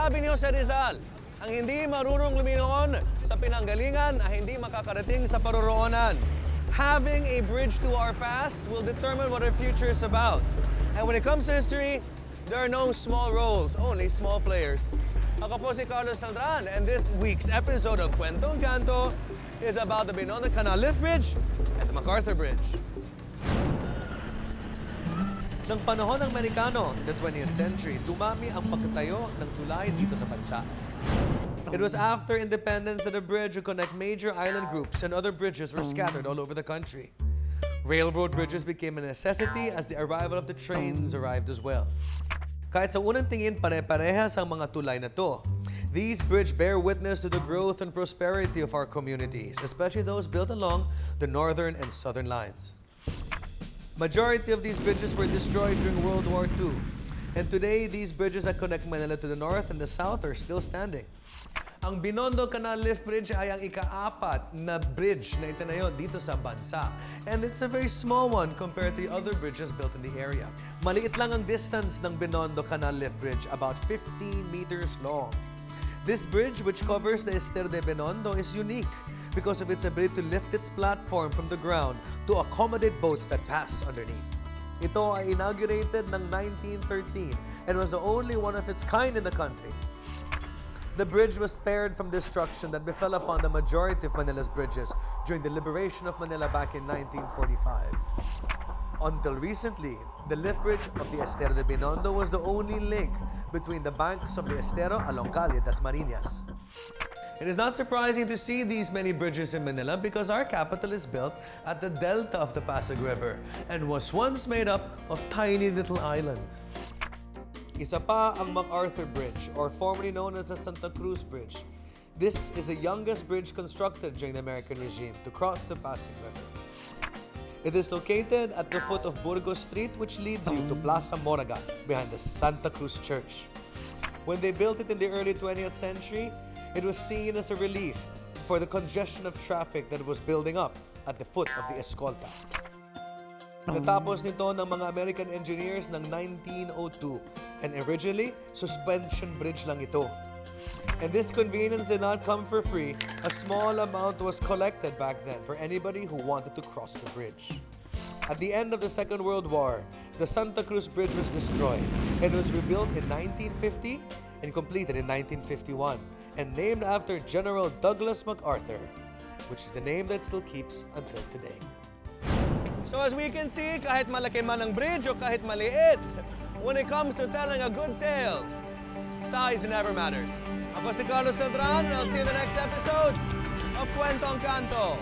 Sabi ni Jose Rizal, ang hindi marunong lumingon sa pinanggalingan ay hindi makakarating sa paroroonan. Having a bridge to our past will determine what our future is about. And when it comes to history, there are no small roles, only small players. Ako po si Carlos Celdran, and this week's episode of Kwentong Kanto is about the Binondo Canal Bridge and the McArthur Bridge. Nang panahon ng Amerikano in the 20th century, dumami ang pagtatayo ng tulay dito sa bansa. It was after independence that a bridge would connect major island groups and other bridges were scattered all over the country. Railroad bridges became a necessity as the arrival of the trains arrived as well. Kahit sa unang tingin, pare-parehas ang mga tulay na to. These bridges bear witness to the growth and prosperity of our communities, especially those built along the northern and southern lines. Majority of these bridges were destroyed during World War II. And today, these bridges that connect Manila to the north and the south are still standing. Ang Binondo Canal Bridge ay ang ika-4 na bridge na itinayo dito sa bansa. And it's a very small one compared to the other bridges built in the area. Maliit lang ang distance ng Binondo Canal Bridge, about 15 meters long. This bridge, which covers the Ester de Binondo, is unique because of its ability to lift its platform from the ground to accommodate boats that pass underneath. Ito ay inaugurated ng 1913 and was the only one of its kind in the country. The bridge was spared from destruction that befell upon the majority of Manila's bridges during the liberation of Manila back in 1945. Until recently, the lift bridge of the Estero de Binondo was the only link between the banks of the Estero along Calle das Marinas. It is not surprising to see these many bridges in Manila because our capital is built at the delta of the Pasig River and was once made up of tiny little islands. Isa pa ang McArthur Bridge, or formerly known as the Santa Cruz Bridge. This is the youngest bridge constructed during the American regime to cross the Pasig River. It is located at the foot of Burgos Street, which leads you to Plaza Moraga behind the Santa Cruz Church. When they built it in the early 20th century, it was seen as a relief for the congestion of traffic that was building up at the foot of the Escolta. Natapos nito ng mga American engineers ng 1902, and originally, suspension bridge lang ito. And this convenience did not come for free. A small amount was collected back then for anybody who wanted to cross the bridge. At the end of the Second World War, the Santa Cruz Bridge was destroyed and was rebuilt in 1950 and completed in 1951 and named after General Douglas MacArthur, which is the name that still keeps until today. So as we can see, kahit malaki man ang bridge o kahit maliit, when it comes to telling a good tale, size never matters. Ako si Carlos Celdran, and I'll see you in the next episode of Kwentong Kanto.